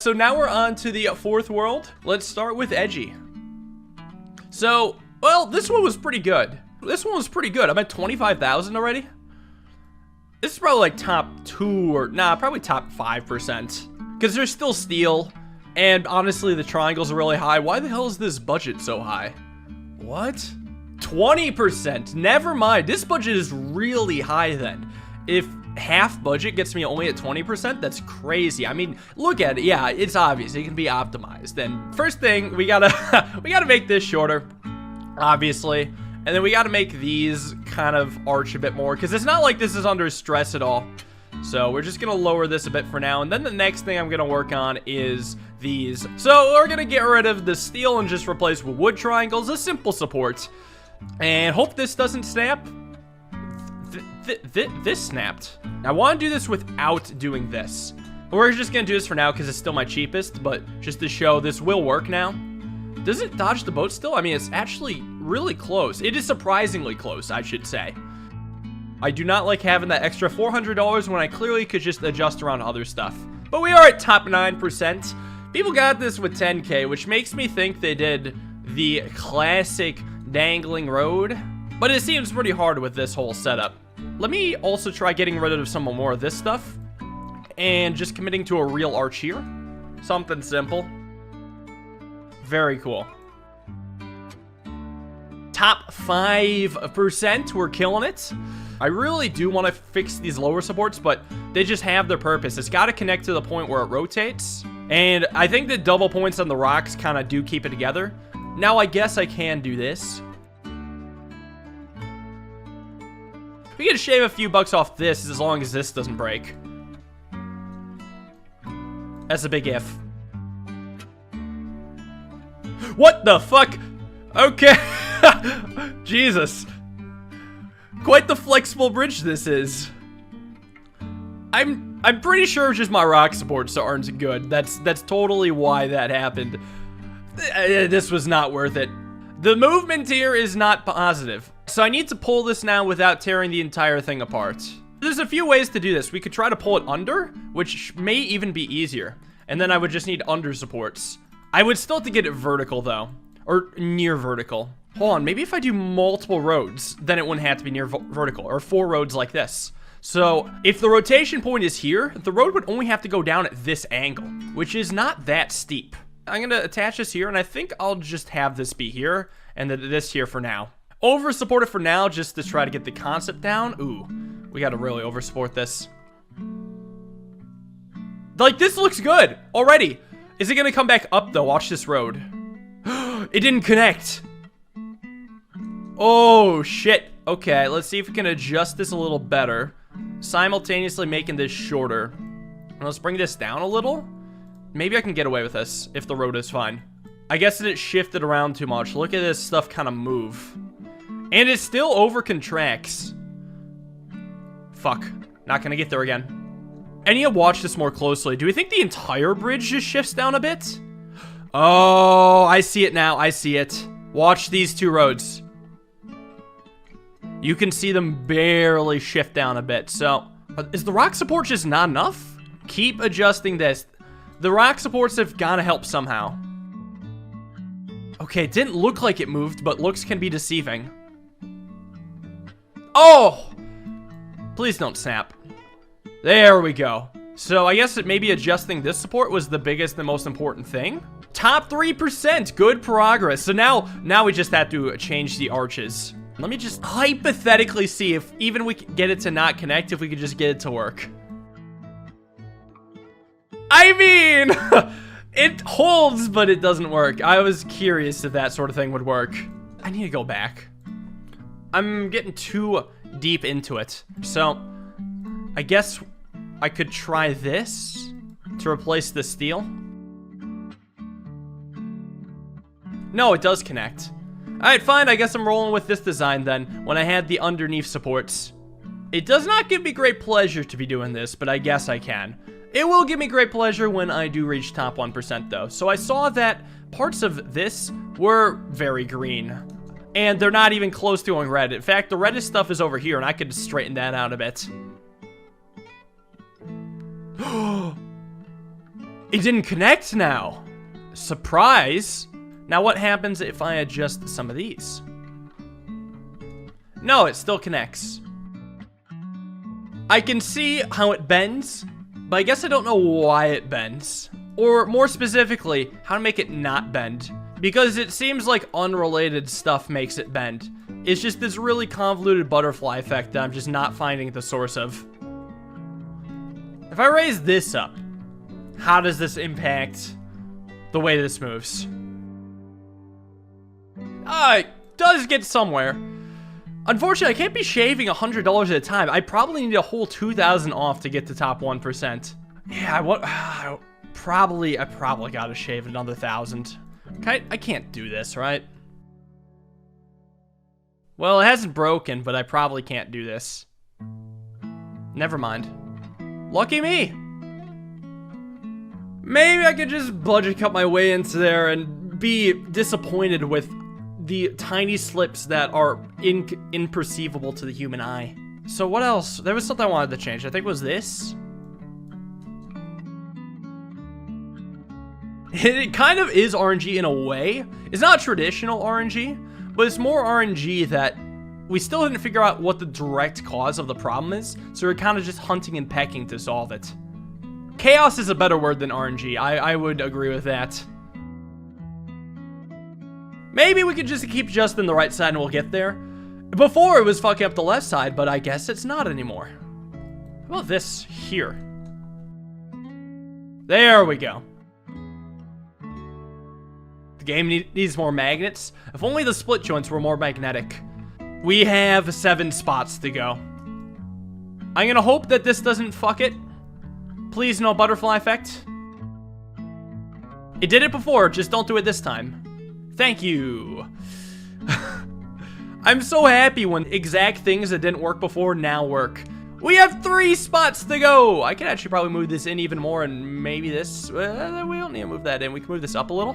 So now we're on to the fourth world. Let's start with Edgy. So, well, this one was pretty good. I'm at 25,000 already. This is probably like top 2 or, nah, probably top 5%. Because there's still steel. And honestly, the triangles are really high. Why the hell is this budget so high? What? 20%. Never mind. This budget is really high then. If half budget gets me only at 20%, that's crazy. I mean, look at it. Yeah, it's obvious. It can be optimized. And first thing, we gotta make this shorter, obviously. And then we gotta make these kind of arch a bit more, because it's not like this is under stress at all. So we're just gonna lower this a bit for now. And then the next thing I'm gonna work on is these. So we're gonna get rid of the steel and just replace with wood triangles, a simple support. And hope this doesn't snap. This snapped. I want to do this without doing this. We're just gonna do this for now because it's still my cheapest, but just to show this will work now. Does it dodge the boat still? I mean, it's actually really close. It is surprisingly close, I should say. I do not like having that extra $400 when I clearly could just adjust around other stuff. But we are at top 9%. People got this with 10K, which makes me think they did the classic Dangling road. But it seems pretty hard with this whole setup. Let me also try getting rid of some more of this stuff. And just committing to a real arch here. Something simple. Very cool. Top 5%, we're killing it. I really do want to fix these lower supports, but they just have their purpose. It's got to connect to the point where it rotates. And I think the double points on the rocks kind of do keep it together. Now, I guess I can do this. We can shave a few bucks off this as long as this doesn't break. That's a big if. What the fuck? Okay. Jesus. Quite the flexible bridge this is. I'm pretty sure just my rock supports aren't good. That's totally why that happened. This was not worth it. The movement here is not positive. So I need to pull this now without tearing the entire thing apart. There's a few ways to do this. We could try to pull it under, which may even be easier. And then I would just need under supports. I would still have to get it vertical though. Or near vertical. Hold on, maybe if I do multiple roads, then it wouldn't have to be near vertical. Or 4 roads like this. So if the rotation point is here, the road would only have to go down at this angle, which is not that steep. I'm going to attach this here, and I think I'll just have this be here, and then this here for now. Over support it for now, just to try to get the concept down. Ooh, we got to really over support this. Like, this looks good already. Is it going to come back up, though? Watch this road. It didn't connect. Oh, shit. Okay, let's see if we can adjust this a little better. Simultaneously making this shorter. Let's bring this down a little. Maybe I can get away with this if the road is fine. I guess it shifted around too much. Look at this stuff kind of move. And it still over contracts. Fuck. Not gonna get there again. I need to watch this more closely. Do we think the entire bridge just shifts down a bit? Oh, I see it now. I see it. Watch these 2 roads. You can see them barely shift down a bit. So, is the rock support just not enough? Keep adjusting this. The rock supports have gotta help somehow. Okay, it didn't look like it moved, but looks can be deceiving. Oh! Please don't snap. There we go. So I guess that maybe adjusting this support was the biggest and most important thing. Top 3%, good progress. So now we just have to change the arches. Let me just hypothetically see if even we can get it to not connect, if we could just get it to work. I mean, it holds, but it doesn't work. I was curious if that sort of thing would work. I need to go back. I'm getting too deep into it. So, I guess I could try this to replace the steel. No, it does connect. Alright, fine. I guess I'm rolling with this design then, when I had the underneath supports. It does not give me great pleasure to be doing this, but I guess I can. It will give me great pleasure when I do reach top 1% though. So I saw that parts of this were very green. And they're not even close to going red. In fact, the reddest stuff is over here, and I could straighten that out a bit. It didn't connect now. Surprise. Now what happens if I adjust some of these? No, it still connects. I can see how it bends, but I guess I don't know why it bends. Or more specifically, how to make it not bend. Because it seems like unrelated stuff makes it bend. It's just this really convoluted butterfly effect that I'm just not finding the source of. If I raise this up, how does this impact the way this moves? It does get somewhere. Unfortunately, I can't be shaving $100 at a time. I probably need a whole 2,000 off to get to top 1%. Yeah, I probably gotta shave another 1,000. I can't do this, right? Well, it hasn't broken, but I probably can't do this. Never mind. Lucky me. Maybe I could just budget cut my way into there and be disappointed with the tiny slips that are imperceivable to the human eye. So what else? There was something I wanted to change. I think it was this. It kind of is RNG in a way. It's not traditional RNG, but it's more RNG that we still didn't figure out what the direct cause of the problem is, so we're kind of just hunting and pecking to solve it. Chaos is a better word than RNG. I would agree with that. Maybe we could just keep adjusting the right side and we'll get there. Before, it was fucking up the left side, but I guess it's not anymore. How about this here? There we go. The game needs more magnets. If only the split joints were more magnetic. We have 7 spots to go. I'm gonna hope that this doesn't fuck it. Please, no butterfly effect. It did it before, just don't do it this time. Thank you. I'm so happy when exact things that didn't work before now work. We have 3 spots to go. I can actually probably move this in even more and maybe this. We don't need to move that in. We can move this up a little.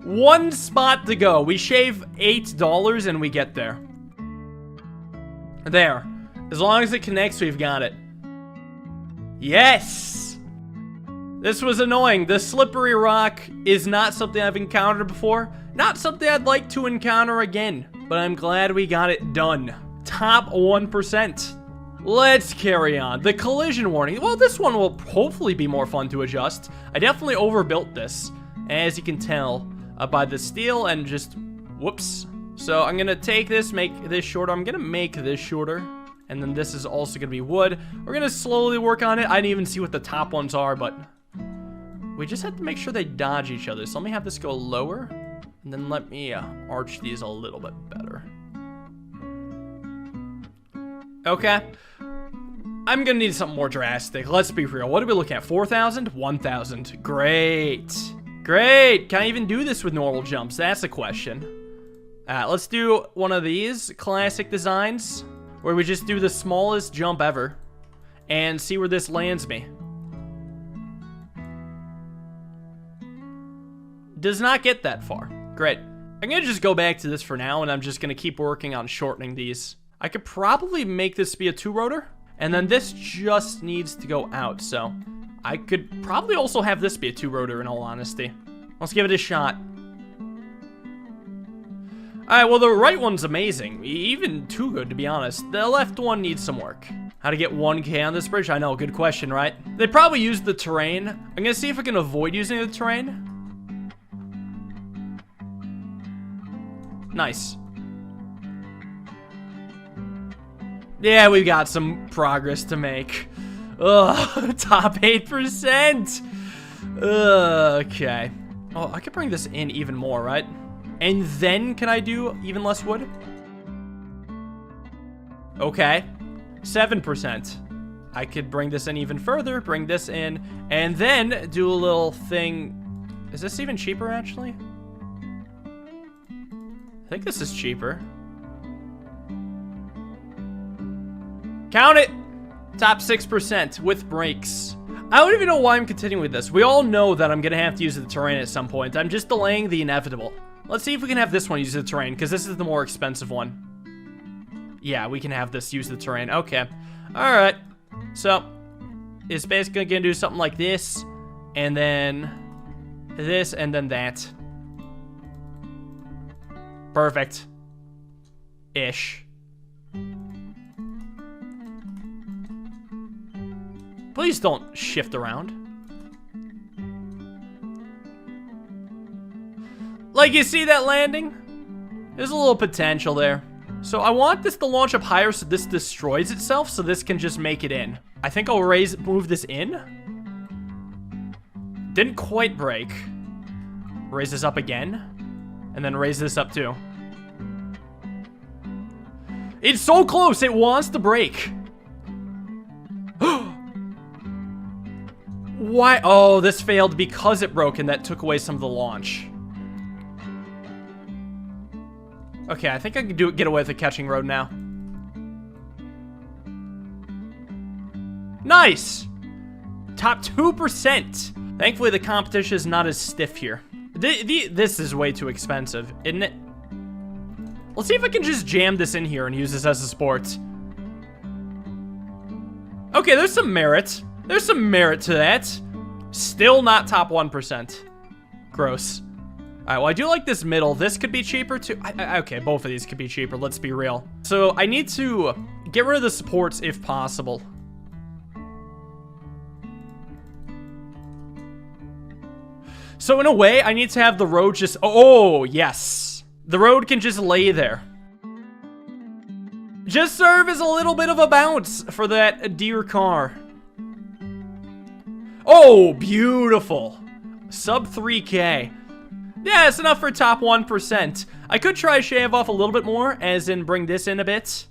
1 spot to go. We shave $8 and we get there. There. As long as it connects, we've got it. Yes! This was annoying. The slippery rock is not something I've encountered before. Not something I'd like to encounter again. But I'm glad we got it done. Top 1%. Let's carry on. The collision warning. Well, this one will hopefully be more fun to adjust. I definitely overbuilt this, as you can tell, by the steel and just... Whoops. So I'm going to take this, make this shorter. I'm going to make this shorter. And then this is also going to be wood. We're going to slowly work on it. I didn't even see what the top ones are, but... we just have to make sure they dodge each other. So let me have this go lower. And then let me arch these a little bit better. Okay. I'm going to need something more drastic. Let's be real. What are we looking at? 4,000? 1,000. Great. Great. Can I even do this with normal jumps? That's the question. Let's do one of these classic designs where we just do the smallest jump ever and see where this lands me. Does not get that far. Great. I'm going to just go back to this for now, and I'm just going to keep working on shortening these. I could probably make this be a 2-rotor, and then this just needs to go out, so I could probably also have this be a 2-rotor in all honesty. Let's give it a shot. Alright, well, the right one's amazing. Even too good, to be honest. The left one needs some work. How to get 1K on this bridge? I know, good question, right? They probably used the terrain. I'm going to see if I can avoid using the terrain. Nice. Yeah, we've got some progress to make. Ugh, top 8%. Okay. Oh, I could bring this in even more, right? And then can I do even less wood? Okay. 7%. I could bring this in even further, bring this in, and then do a little thing. Is this even cheaper, actually? I think this is cheaper. Count it! Top 6% with brakes. I don't even know why I'm continuing with this. We all know that I'm gonna have to use the terrain at some point. I'm just delaying the inevitable. Let's see if we can have this one use the terrain, because this is the more expensive one. Yeah, we can have this use the terrain. Okay. Alright. So, is basically gonna do something like this, and then this, and then that. Perfect. Ish. Please don't shift around. Like, you see that landing? There's a little potential there. So I want this to launch up higher so this destroys itself, so this can just make it in. I think I'll move this in. Didn't quite break. Raise this up again. And then raise this up too. It's so close, it wants to break. Why? Oh, this failed because it broke and that took away some of the launch. Okay, I think I can get away with the catching road now. Nice! Top 2%. Thankfully, the competition is not as stiff here. This is way too expensive, isn't it? Let's see if I can just jam this in here and use this as a sport. Okay, there's some merit. There's some merit to that. Still not top 1%. Gross. Alright, well, I do like this middle. This could be cheaper, too. Okay, both of these could be cheaper. Let's be real. So, I need to get rid of the supports if possible. So, in a way, I need to have the road just... Oh, yes. The road can just lay there. Just serve as a little bit of a bounce for that dear car. Oh, beautiful. Sub 3K. Yeah, it's enough for top 1%. I could try to shave off a little bit more, as in bring this in a bit.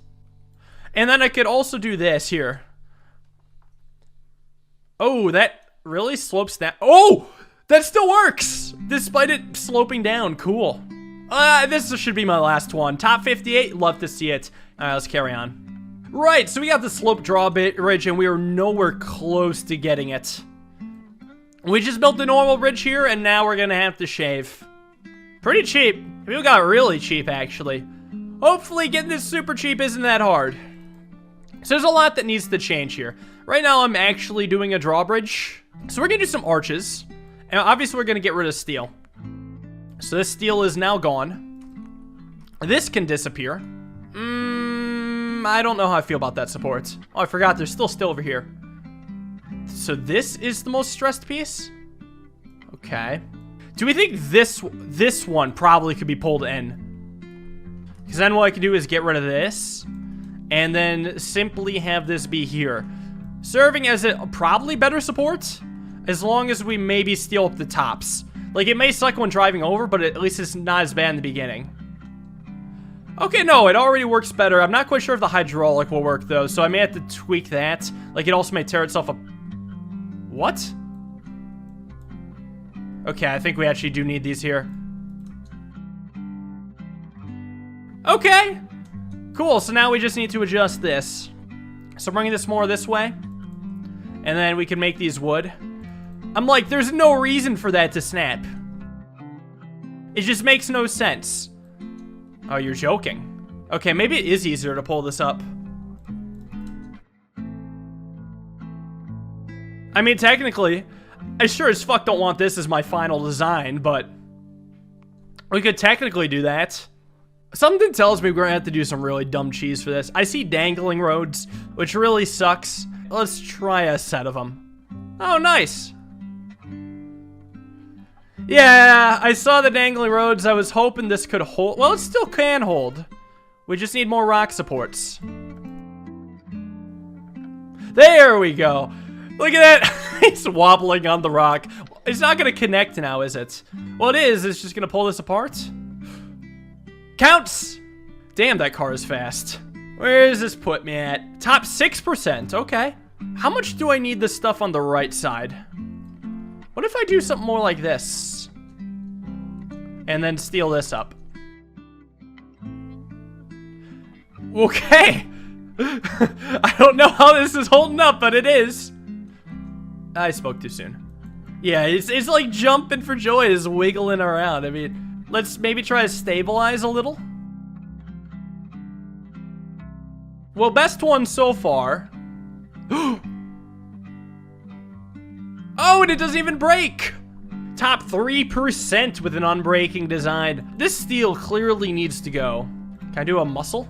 And then I could also do this here. Oh, that really slopes down. Oh, that still works, despite it sloping down. Cool. This should be my last one. Top 58, love to see it. All right, let's carry on. Right, so we got the slope drawbridge, and we are nowhere close to getting it. We just built the normal bridge here, and now we're gonna have to shave. Pretty cheap. We got really cheap, actually. Hopefully, getting this super cheap isn't that hard. So there's a lot that needs to change here. Right now, I'm actually doing a drawbridge. So we're gonna do some arches. And obviously, we're gonna get rid of steel. So this steel is now gone. This can disappear. I don't know how I feel about that support. Oh, I forgot, there's still steel over here. So this is the most stressed piece? Okay. Do we think this one probably could be pulled in? Because then what I can do is get rid of this. And then simply have this be here. Serving as a probably better support. As long as we maybe steal up the tops. Like, it may suck when driving over, but at least it's not as bad in the beginning. Okay, no, it already works better. I'm not quite sure if the hydraulic will work, though, so I may have to tweak that. Like, it also may tear itself up. What? Okay, I think we actually do need these here. Okay. Cool, so now we just need to adjust this. So bringing this more this way. And then we can make these wood. I'm like, there's no reason for that to snap. It just makes no sense. Oh, you're joking. Okay, maybe it is easier to pull this up. I mean, technically, I sure as fuck don't want this as my final design, but we could technically do that. Something tells me we're gonna have to do some really dumb cheese for this. I see dangling roads, which really sucks. Let's try a set of them. Oh, nice. Yeah, I saw the dangling roads. I was hoping this could hold. Well, it still can hold. We just need more rock supports. There we go. Look at that. He's wobbling on the rock. It's not going to connect now, is it? Well, it is. It's just going to pull this apart. Counts. Damn, that car is fast. Where does this put me at? Top 6%. Okay. How much do I need this stuff on the right side? What if I do something more like this? And then steal this up. Okay. I don't know how this is holding up, but it is. I spoke too soon. Yeah, it's like jumping for joy. It's wiggling around. I mean, let's maybe try to stabilize a little. Well, best one so far. Oh, and it doesn't even break. Top 3% with an unbreaking design. This steel clearly needs to go. Can I do a muscle?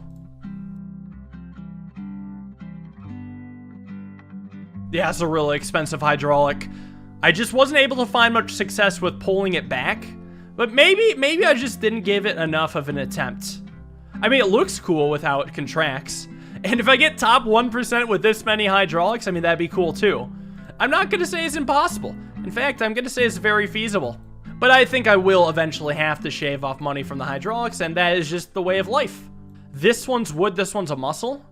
Yeah, it's a really expensive hydraulic. I just wasn't able to find much success with pulling it back. But maybe I just didn't give it enough of an attempt. I mean, it looks cool with how it contracts. And if I get top 1% with this many hydraulics, I mean, that'd be cool too. I'm not going to say it's impossible. In fact, I'm going to say it's very feasible. But I think I will eventually have to shave off money from the hydraulics, and that is just the way of life. This one's wood, this one's a muscle.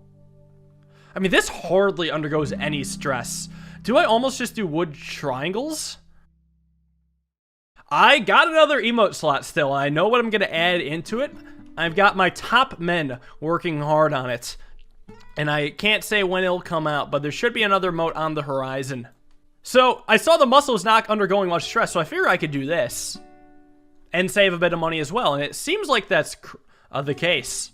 I mean, this hardly undergoes any stress. Do I almost just do wood triangles? I got another emote slot still, and I know what I'm going to add into it. I've got my top men working hard on it. And I can't say when it'll come out, but there should be another emote on the horizon. So, I saw the muscle is not undergoing much stress, so I figure I could do this. And save a bit of money as well, and it seems like that's the case.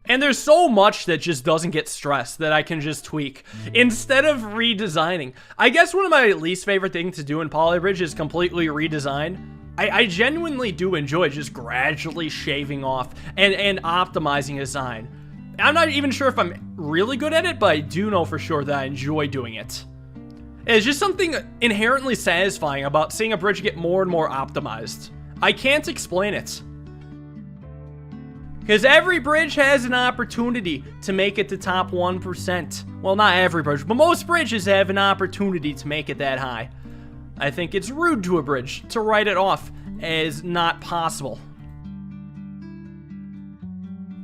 And there's so much that just doesn't get stressed that I can just tweak instead of redesigning. I guess one of my least favorite things to do in Polybridge is completely redesign. I genuinely do enjoy just gradually shaving off and optimizing a design. I'm not even sure if I'm really good at it, but I do know for sure that I enjoy doing it. It's just something inherently satisfying about seeing a bridge get more and more optimized. I can't explain it. Because every bridge has an opportunity to make it to top 1%. Well, not every bridge, but most bridges have an opportunity to make it that high. I think it's rude to a bridge to write it off as not possible.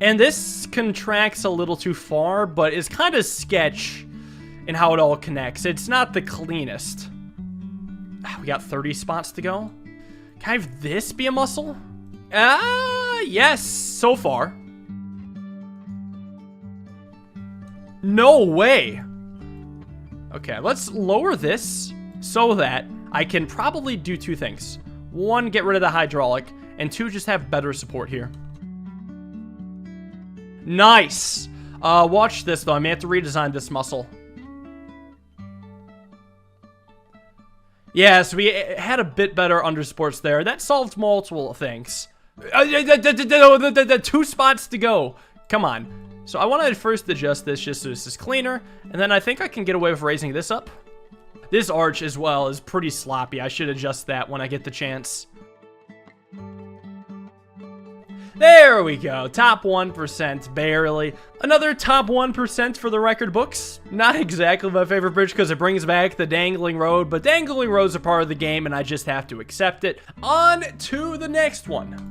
And this contracts a little too far, but is kind of sketch in how it all connects. It's not the cleanest. We got 30 spots to go. Can I have this be a muscle? Yes, so far. No way. Okay, let's lower this so that I can probably do two things. One, get rid of the hydraulic, and two, just have better support here. Nice. Watch this, though. I may have to redesign this muscle. Yeah, so we had a bit better under supports there. That solved multiple things. 2 spots to go. Come on. So I want to first adjust this just so this is cleaner. And then I think I can get away with raising this up. This arch as well is pretty sloppy. I should adjust that when I get the chance. There we go. Top 1%, barely. Another top 1% for the record books. Not exactly my favorite bridge because it brings back the Dangling Road, but Dangling Roads are part of the game and I just have to accept it. On to the next one.